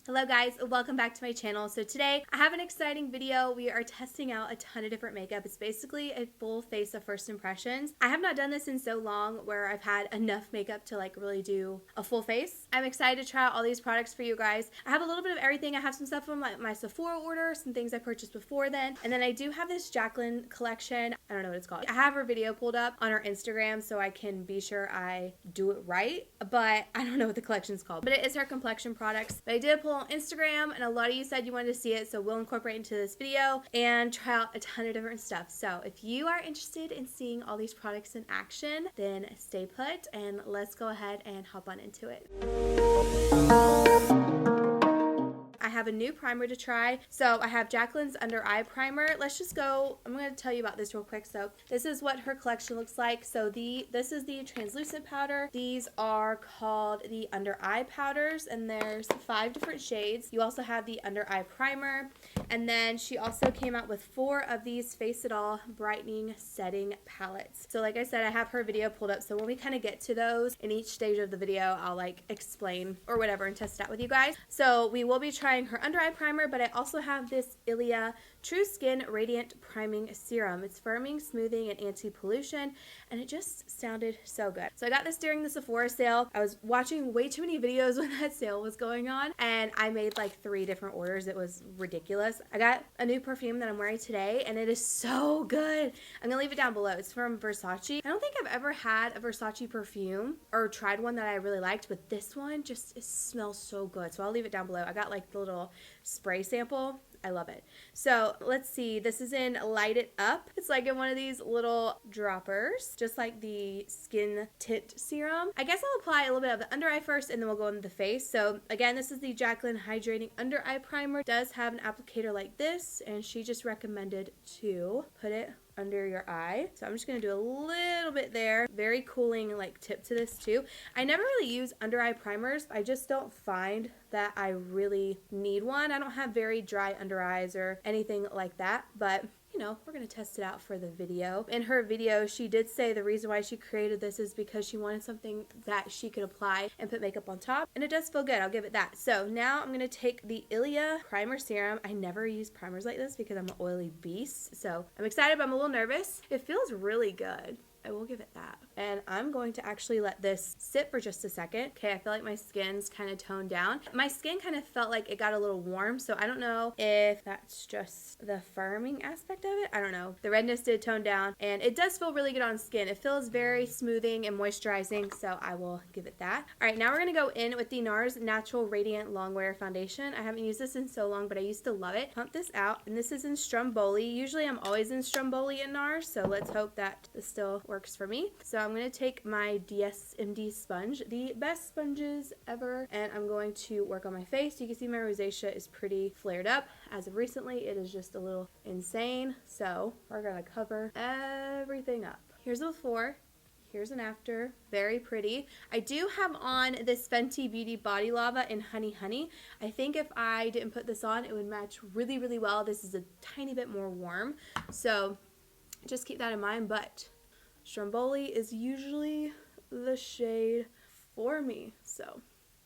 Hello guys, welcome back to my channel. So today I have an exciting video. We are testing out a ton of different makeup. It's basically a full face of first impressions. I have not done this in so long where I've had enough makeup to like really do a full face. I'm excited to try out all these products for you guys. I have a little bit of everything. I have some stuff from my Sephora order, some things I purchased before then, and then I do have this Jaclyn collection. I don't know what it's called. I have her video pulled up on her Instagram so I can be sure I do it right, but I don't know what the collection is called. But it is her complexion products. But I did pull on Instagram, and a lot of you said you wanted to see it, so we'll incorporate into this video and try out a ton of different stuff. So if you are interested in seeing all these products in action, then stay put and let's go ahead and hop on into it. I have a new primer to try. So I have Jaclyn's under eye primer. Let's just go, I'm going to tell you about this real quick. So this is what her collection looks like. So this is the translucent powder. These are called the under eye powders, and there's 5 different shades. You also have the under eye primer, and then she also came out with 4 of these Face It All brightening setting palettes. So like I said, I have her video pulled up, so when we kind of get to those in each stage of the video, I'll like explain or whatever and test it out with you guys. So we will be trying her under eye primer, but I also have this Ilia True Skin Radiant Priming Serum. It's firming, smoothing, and anti-pollution, and it just sounded so good. So I got this during the Sephora sale. I was watching way too many videos when that sale was going on, and I made like 3 different orders. It was ridiculous. I got a new perfume that I'm wearing today, and it is so good. I'm gonna leave it down below. It's from Versace. I don't think I've ever had a Versace perfume or tried one that I really liked, but this one just it smells so good. So I'll leave it down below. I got like the little spray sample. I love it. So let's see, this is in Light It Up. It's like in one of these little droppers, just like the Skin Tint Serum. I guess I'll apply a little bit of the under eye first, and then we'll go into the face. So again, this is the Jaclyn Hydrating Under Eye Primer. It does have an applicator like this, and she just recommended to put it under your eye. So I'm just going to do a little bit there. Very cooling like tip to this too. I never really use under eye primers. I just don't find that I really need one. I don't have very dry under eyes or anything like that, but you know, we're going to test it out for the video. In her video, she did say the reason why she created this is because she wanted something that she could apply and put makeup on top, and it does feel good. I'll give it that. So now I'm going to take the Ilia Primer Serum. I never use primers like this because I'm an oily beast, so I'm excited, but I'm a little nervous. It feels really good. I will give it that. And I'm going to actually let this sit for just a second. Okay, I feel like my skin's kind of toned down. My skin kind of felt like it got a little warm, so I don't know if that's just the firming aspect of it. I don't know. The redness did tone down, and it does feel really good on skin. It feels very smoothing and moisturizing, so I will give it that. All right, now we're going to go in with the NARS Natural Radiant Longwear Foundation. I haven't used this in so long, but I used to love it. Pump this out, and this is in Stromboli. Usually I'm always in Stromboli in NARS, so let's hope that this still works for me. So I'm going to take my DSMD sponge, the best sponges ever, and I'm going to work on my face. You can see my rosacea is pretty flared up. As of recently, it is just a little insane. So we're going to cover everything up. Here's a before. Here's an after. Very pretty. I do have on this Fenty Beauty Body Lava in Honey Honey. I think if I didn't put this on, it would match really, really well. This is a tiny bit more warm, so just keep that in mind, but Stromboli is usually the shade for me, so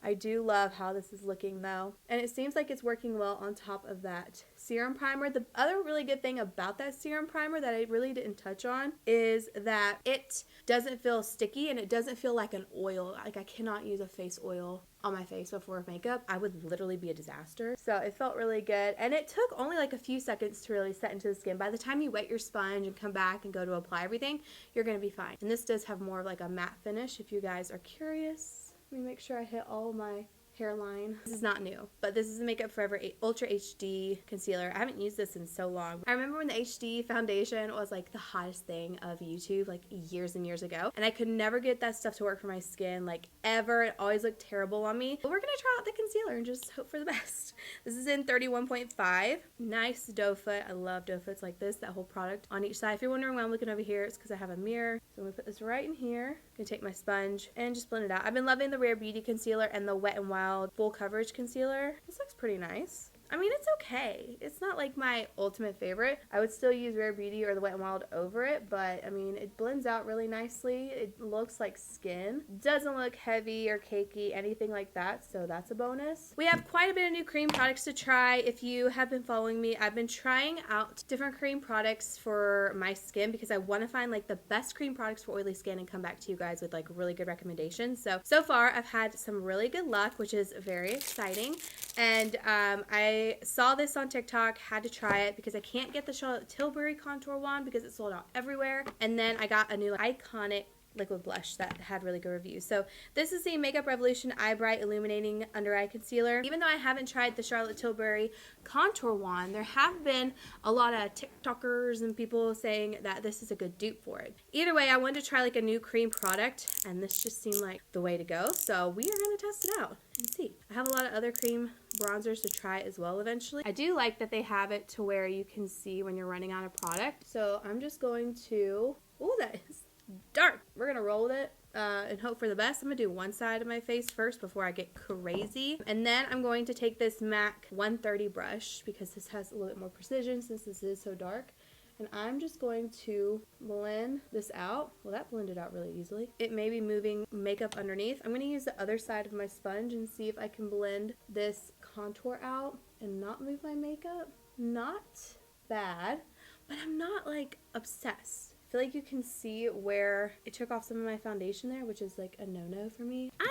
I do love how this is looking though, and it seems like it's working well on top of that serum primer. The other really good thing about that serum primer that I really didn't touch on is that it doesn't feel sticky, and it doesn't feel like an oil. Like I cannot use a face oil on my face before makeup. I would literally be a disaster. So it felt really good, and it took only like a few seconds to really set into the skin. By the time you wet your sponge and come back and go to apply everything, you're gonna be fine. And this does have more of like a matte finish if you guys are curious. Let me make sure I hit all my hairline. This is not new, but this is the Makeup Forever Ultra HD Concealer. I haven't used this in so long. I remember when the HD foundation was like the hottest thing of YouTube like years and years ago, and I could never get that stuff to work for my skin like ever. It always looked terrible on me. But we're gonna try out the concealer and just hope for the best. This is in 31.5. Nice doe foot. I love doe foots like this, that whole product on each side. If you're wondering why I'm looking over here, it's because I have a mirror. So I'm gonna put this right in here. I'm gonna take my sponge and just blend it out. I've been loving the Rare Beauty Concealer and the Wet n Wild Full Coverage Concealer. This looks pretty nice. I mean, it's okay. It's not like my ultimate favorite. I would still use Rare Beauty or the Wet n Wild over it, but I mean, it blends out really nicely. It looks like skin. Doesn't look heavy or cakey, anything like that, so that's a bonus. We have quite a bit of new cream products to try. If you have been following me, I've been trying out different cream products for my skin because I want to find like the best cream products for oily skin and come back to you guys with like really good recommendations. So far I've had some really good luck, which is very exciting. And I saw this on TikTok, had to try it because I can't get the Charlotte Tilbury contour wand because it's sold out everywhere. And then I got a new iconic liquid blush that had really good reviews. So this is the Makeup Revolution Eye Bright Illuminating Under Eye Concealer. Even though I haven't tried the Charlotte Tilbury contour wand, there have been a lot of TikTokers and people saying that this is a good dupe for it. Either way, I wanted to try like a new cream product, and this just seemed like the way to go. So we are going to test it out and see. I have a lot of other cream bronzers to try as well eventually. I do like that they have it to where you can see when you're running out of product. So I'm just going to, oh, that is dark. We're gonna roll with it and hope for the best. I'm gonna do one side of my face first before I get crazy, and then I'm going to take this MAC 130 brush because this has a little bit more precision since this is so dark, and I'm just going to blend this out. Well, that blended out really easily. It may be moving makeup underneath. I'm gonna use the other side of my sponge and see if I can blend this contour out and not move my makeup. Not bad, but I'm not like obsessed. I feel like you can see where it took off some of my foundation there, which is like a no-no for me. I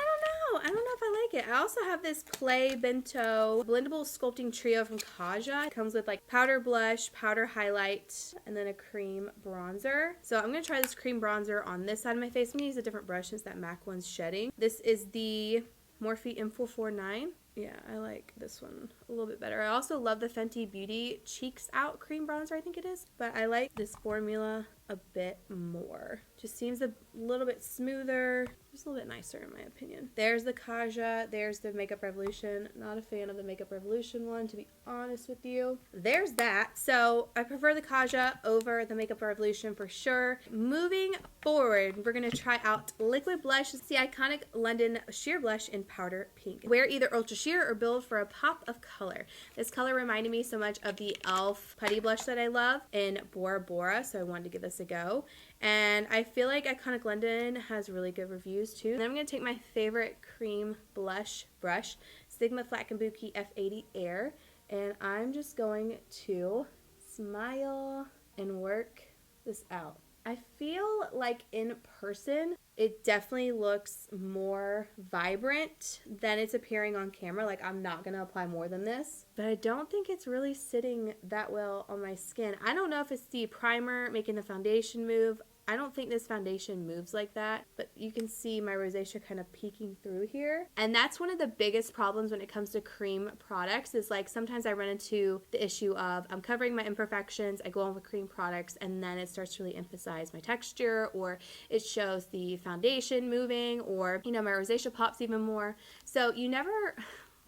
don't know if I like it. I also have this Play Bento Blendable Sculpting Trio from Kaja. It comes with like powder blush, powder highlight, and then a cream bronzer. So I'm going to try this cream bronzer on this side of my face. I'm going to use a different brush since that MAC one's shedding. This is the Morphe M449. Yeah, I like this one a little bit better. I also love the Fenty Beauty Cheeks Out cream bronzer, I think it is. But I like this formula a bit more. Just seems a little bit smoother. Just a little bit nicer in my opinion. There's the Kaja. There's the Makeup Revolution. Not a fan of the Makeup Revolution one, to be honest with you. There's that. So I prefer the Kaja over the Makeup Revolution for sure. Moving forward, we're going to try out liquid blush. It's the iconic London Sheer Blush in Powder Pink. Wear either Ultra Sheer or build for a pop of color. This color reminded me so much of the e.l.f. putty blush that I love in Bora Bora, so I wanted to give this a go. And I feel like Iconic London has really good reviews too. And then I'm going to take my favorite cream blush brush, Sigma Flat Kabuki F80 Air, and I'm just going to smile and work this out. I feel like in person, it definitely looks more vibrant than it's appearing on camera. Like, I'm not going to apply more than this, but I don't think it's really sitting that well on my skin. I don't know if it's the primer making the foundation move. I don't think this foundation moves like that, but you can see my rosacea kind of peeking through here. And that's one of the biggest problems when it comes to cream products is like sometimes I run into the issue of I'm covering my imperfections, I go on with cream products, and then it starts to really emphasize my texture, or it shows the foundation moving, or, you know, my rosacea pops even more. So you never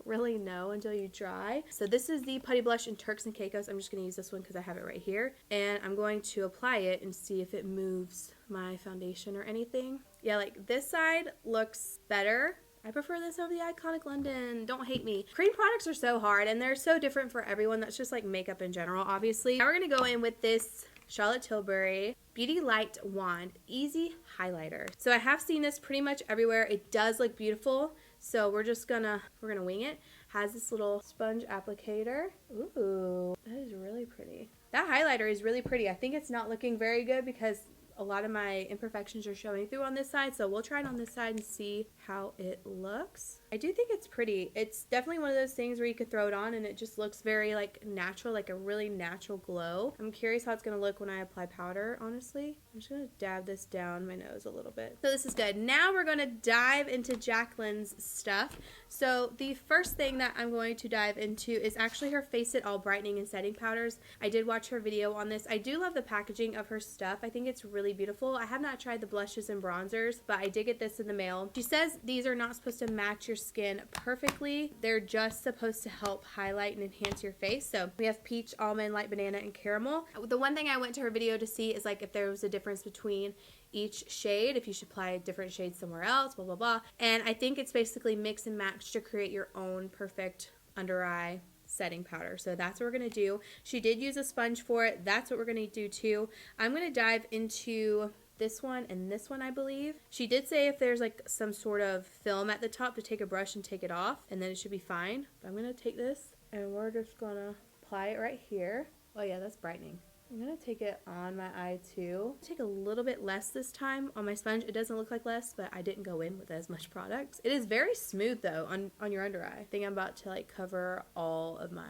really know until you try. So this is the Putty Blush in Turks and Caicos. I'm just going to use this one because I have it right here. And I'm going to apply it and see if it moves my foundation or anything. Yeah, like this side looks better. I prefer this over the Iconic London. Don't hate me. Cream products are so hard and they're so different for everyone. That's just like makeup in general, obviously. Now we're going to go in with this Charlotte Tilbury Beauty Light Wand Easy Highlighter. So I have seen this pretty much everywhere. It does look beautiful. So we're gonna wing it. Has this little sponge applicator. Ooh, that is really pretty. That highlighter is really pretty. I think it's not looking very good because a lot of my imperfections are showing through on this side. So we'll try it on this side and see how it looks. I do think it's pretty. It's definitely one of those things where you could throw it on and it just looks very like natural, like a really natural glow. I'm curious how it's gonna look when I apply powder, honestly. I'm just gonna dab this down my nose a little bit. So this is good. Now we're gonna dive into Jaclyn's stuff. So the first thing that I'm going to dive into is actually her Face It All Brightening and Setting Powders. I did watch her video on this. I do love the packaging of her stuff. I think it's really beautiful. I have not tried the blushes and bronzers, but I did get this in the mail. She says these are not supposed to match your skin perfectly. They're just supposed to help highlight and enhance your face. So we have peach, almond, light banana, and caramel. The one thing I went to her video to see is like if there was a difference between each shade, if you should apply a different shade somewhere else, blah, blah, blah. And I think it's basically mix and match to create your own perfect under eye setting powder. So that's what we're going to do. She did use a sponge for it. That's what we're going to do too. I'm going to dive into this one and this one, I believe. She did say if there's like some sort of film at the top to take a brush and take it off, and then it should be fine. But I'm going to take this and we're just going to apply it right here. Oh yeah, that's brightening. I'm going to take it on my eye too. Take a little bit less this time on my sponge. It doesn't look like less, but I didn't go in with as much product. It is very smooth though on your under eye. I think I'm about to like cover all of my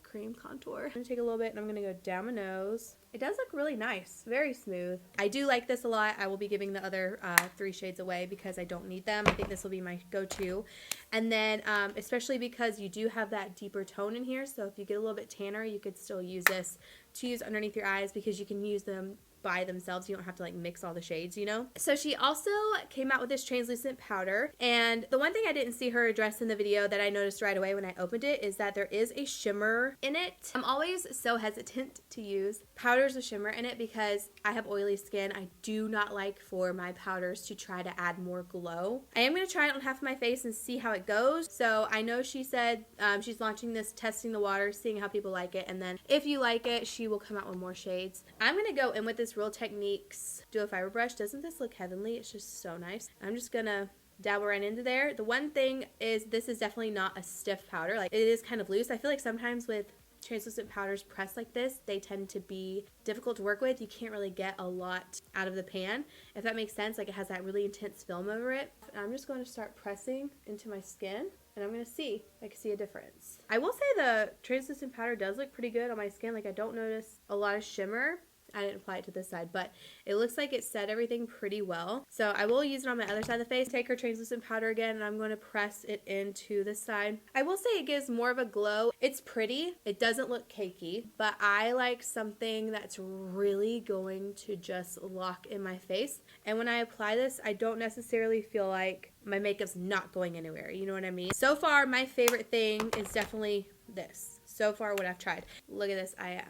cream contour. I'm going to take a little bit and I'm going to go down my nose. It does look really nice. Very smooth. I do like this a lot. I will be giving the other 3 shades away because I don't need them. I think this will be my go-to. And then especially because you do have that deeper tone in here. So if you get a little bit tanner, you could still use this to use underneath your eyes because you can use them by themselves. You don't have to like mix all the shades, you know. So she also came out with this translucent powder, and the one thing I didn't see her address in the video that I noticed right away when I opened it is that there is a shimmer in it. I'm always so hesitant to use powders with shimmer in it because I have oily skin. I do not like for my powders to try to add more glow. I am going to try it on half of my face and see how it goes. So I know she said she's launching this, testing the water, seeing how people like it, and then if you like it, she will come out with more shades. I'm going to go in with this Real Techniques Duo Fiber Brush. Doesn't this look heavenly? It's just so nice. I'm just gonna dabble right into there. The one thing is this is definitely not a stiff powder. Like, it is kind of loose. I feel like sometimes with translucent powders pressed like this, they tend to be difficult to work with. You can't really get a lot out of the pan, if that makes sense. Like, it has that really intense film over it. And I'm just going to start pressing into my skin, and I'm going to see if I can see a difference. I will say the translucent powder does look pretty good on my skin. Like, I don't notice a lot of shimmer. I didn't apply it to this side, but it looks like it set everything pretty well. So I will use it on my other side of the face. Take her translucent powder again, and I'm going to press it into this side. I will say it gives more of a glow. It's pretty. It doesn't look cakey, but I like something that's really going to just lock in my face. And when I apply this, I don't necessarily feel like my makeup's not going anywhere. You know what I mean? So far, my favorite thing is definitely this. So far, what I've tried. Look at this. I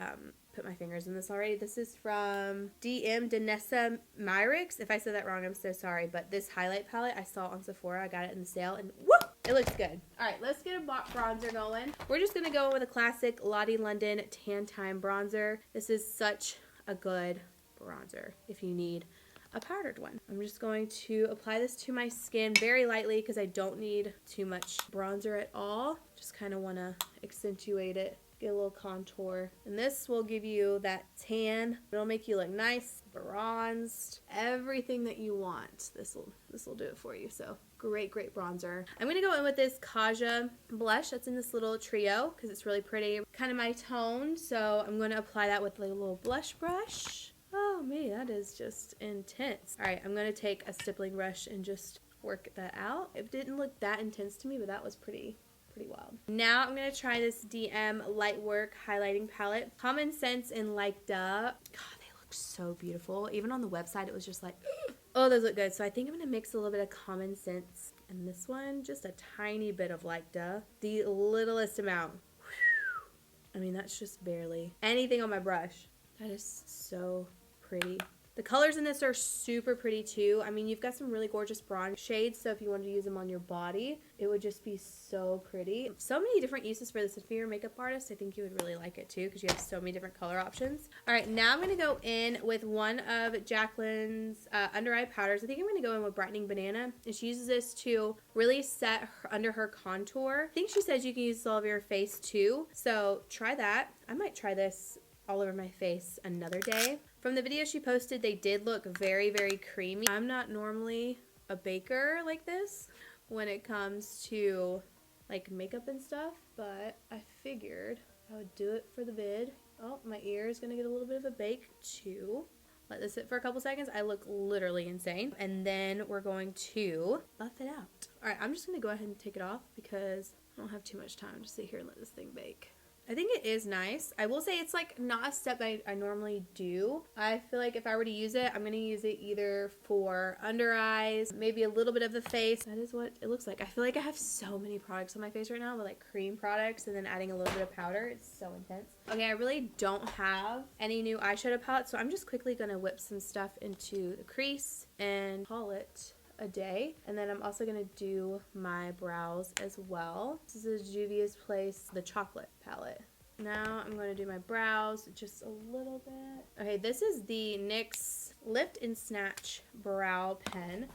put my fingers in this already. This is from DM Danessa Myrix. If I said that wrong, I'm so sorry. But this highlight palette I saw on Sephora. I got it in the sale, and whoop, it looks good. All right, let's get a bronzer going. We're just gonna go with a classic Lottie London Tan Time bronzer. This is such a good bronzer if you need a powdered one. I'm just going to apply this to my skin very lightly because I don't need too much bronzer at all. Just kind of want to accentuate it, get a little contour, and this will give you that tan. It'll make you look nice, bronzed, everything that you want. This will do it for you. So great bronzer. I'm gonna go in with this Kaja blush that's in this little trio because it's really pretty, kind of my tone. So I'm going to apply that with a little blush brush. Oh me, that is just intense. All right, I'm going to take a stippling brush and just work that out. It didn't look that intense to me, but that was pretty wild. Now I'm going to try this DM Lightwork highlighting palette. Common Sense and Like Duh. God, they look so beautiful. Even on the website, it was just like, oh, those look good. So I think I'm going to mix a little bit of Common Sense and this one, just a tiny bit of Like Duh. The littlest amount. I mean, that's just barely anything on my brush. That is so pretty. The colors in this are super pretty too. I mean, you've got some really gorgeous bronze shades, so if you wanted to use them on your body, it would just be so pretty. So many different uses for this. If you're a makeup artist, I think you would really like it too because you have so many different color options. All right, now I'm going to go in with one of Jaclyn's under eye powders. I think I'm going to go in with Brightening Banana, and she uses this to really set under her contour. I think she says you can use this all over your face too, so try that. I might try this all over my face another day. From the video she posted, they did look very creamy. I'm not normally a baker like this when it comes to like makeup and stuff, but I figured I would do it for the vid. Oh, my ear is gonna get a little bit of a bake too. Let this sit for a couple seconds. I look literally insane. And then we're going to buff it out. All right, I'm just gonna go ahead and take it off because I don't have too much time to sit here and let this thing bake. I think it is nice. I will say it's like not a step I normally do. I feel like if I were to use it, I'm going to use it either for under eyes, maybe a little bit of the face. That is what it looks like. I feel like I have so many products on my face right now with like cream products and then adding a little bit of powder. It's so intense. Okay, I really don't have any new eyeshadow palettes, so I'm just quickly going to whip some stuff into the crease and call it a day. And then I'm also going to do my brows as well. This is a Juvia's Place, the chocolate palette. Now I'm going to do my brows just a little bit. Okay, this is the NYX Lift and Snatch Brow Pen.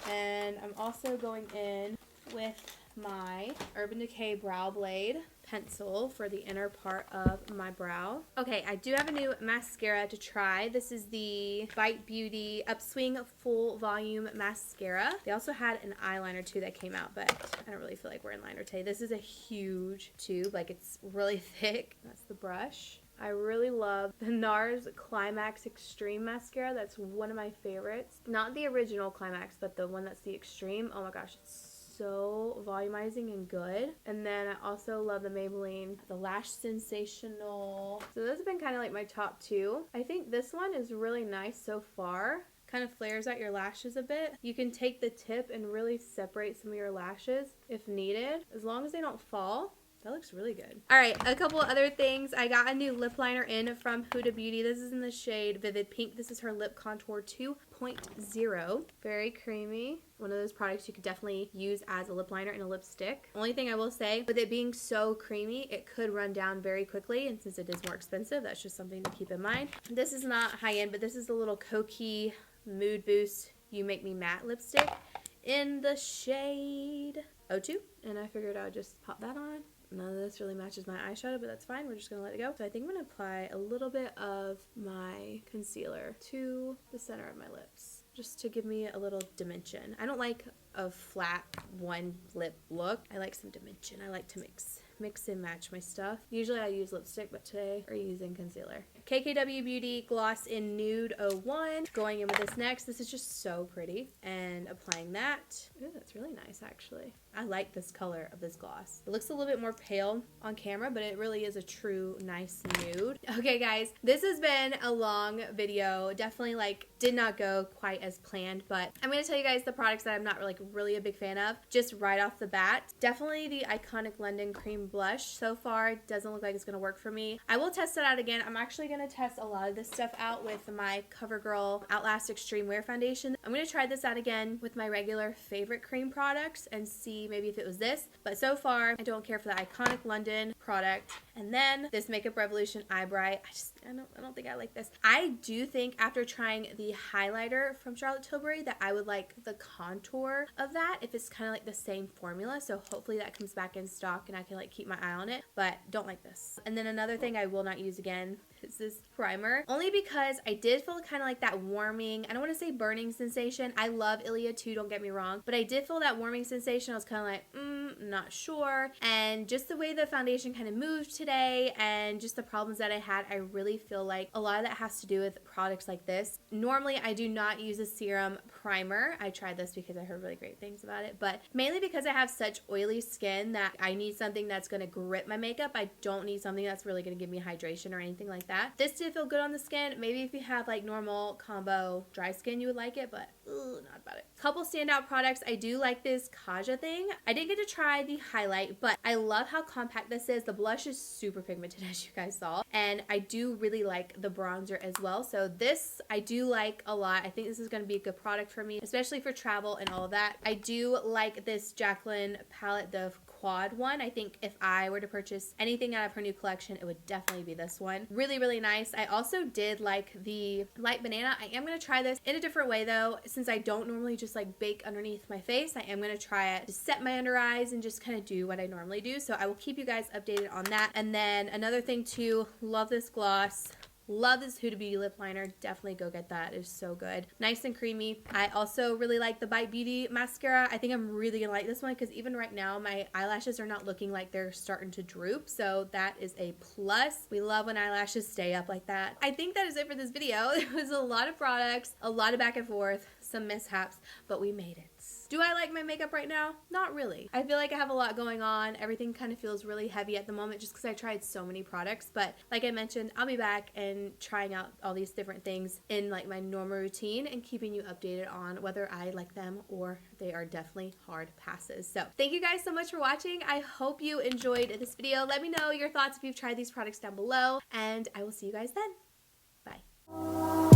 And I'm also going in with my Urban Decay Brow Blade pencil for the inner part of my brow. Okay, I do have a new mascara to try. This is the Bite Beauty Upswing Full Volume Mascara. They also had an eyeliner too that came out, but I don't really feel like wearing liner today. This is a huge tube, like it's really thick. That's the brush. I really love the NARS Climax Extreme Mascara. That's one of my favorites. Not the original Climax, but the one that's the Extreme. Oh my gosh, it's so volumizing and good. And then I also love the Maybelline, the Lash Sensational. So those have been kind of like my top two. I think this one is really nice so far. Kind of flares out your lashes a bit. You can take the tip and really separate some of your lashes if needed, as long as they don't fall. That looks really good. All right, a couple other things. I got a new lip liner in from Huda Beauty. This is in the shade Vivid Pink. This is her Lip Contour 2.0. Very creamy. One of those products you could definitely use as a lip liner and a lipstick. Only thing I will say, with it being so creamy, it could run down very quickly. And since it is more expensive, that's just something to keep in mind. This is not high-end, but this is a little Cokie Mood Boost You Make Me Matte lipstick in the shade O2. And I figured I would just pop that on. None of this really matches my eyeshadow, but that's fine. We're just going to let it go. So I think I'm going to apply a little bit of my concealer to the center of my lips, just to give me a little dimension. I don't like a flat one lip look. I like some dimension. I like to mix and match my stuff. Usually I use lipstick, but today we're using concealer. KKW Beauty Gloss in Nude 01. Going in with this next. This is just so pretty. And applying that. Ooh, that's really nice actually. I like this color of this gloss. It looks a little bit more pale on camera, but it really is a true nice nude. Okay guys, this has been a long video. Definitely like did not go quite as planned, but I'm going to tell you guys the products that I'm not really a big fan of just right off the bat. Definitely the Iconic London Cream Blush. So far, it doesn't look like it's going to work for me. I will test it out again. I'm actually going to test a lot of this stuff out with my CoverGirl Outlast Extreme Wear Foundation. I'm going to try this out again with my regular favorite cream products and see maybe if it was this. But so far, I don't care for the Iconic London product. And then this Makeup Revolution Eye Bright. I don't think I like this. I do think after trying the highlighter from Charlotte Tilbury that I would like the contour of that if it's kind of like the same formula. So hopefully that comes back in stock and I can like keep my eye on it, but don't like this. And then another thing I will not use again is this primer, only because I did feel kind of like that warming, I don't want to say burning sensation. I love Ilia too, don't get me wrong, but I did feel that warming sensation. I was kind of like, not sure. And just the way the foundation kind of moved today and just the problems that I had, I really feel like a lot of that has to do with products like this. Normally I do not use a serum primer. I tried this because I heard really great things about it, but mainly because I have such oily skin that I need something that's going to grip my makeup. I don't need something that's really going to give me hydration or anything like that. This did feel good on the skin. Maybe if you have like normal combo dry skin, you would like it, but not about it. Couple standout products. I do like this Kaja thing. I didn't get to try the highlight, but I love how compact this is. The blush is super pigmented, as you guys saw, and I do really like the bronzer as well. So this I do like a lot. I think this is going to be a good product for me, especially for travel and all of that. I do like this Jaclyn palette, the quad one. I think if I were to purchase anything out of her new collection, it would definitely be this one. Really, really nice. I also did like the light banana. I am going to try this in a different way though. Since I don't normally just like bake underneath my face, I am going to try it to set my under eyes and just kind of do what I normally do. So I will keep you guys updated on that. And then another thing too, love this gloss. Love this Huda Beauty lip liner. Definitely go get that. It's so good. Nice and creamy. I also really like the Bite Beauty mascara. I think I'm really gonna like this one because even right now my eyelashes are not looking like they're starting to droop. So that is a plus. We love when eyelashes stay up like that. I think that is it for this video. It was a lot of products, a lot of back and forth, some mishaps, but we made it. Do I like my makeup right now? Not really. I feel like I have a lot going on. Everything kind of feels really heavy at the moment just because I tried so many products. But like I mentioned, I'll be back and trying out all these different things in like my normal routine and keeping you updated on whether I like them or they are definitely hard passes. So thank you guys so much for watching. I hope you enjoyed this video. Let me know your thoughts if you've tried these products down below, and I will see you guys then. Bye.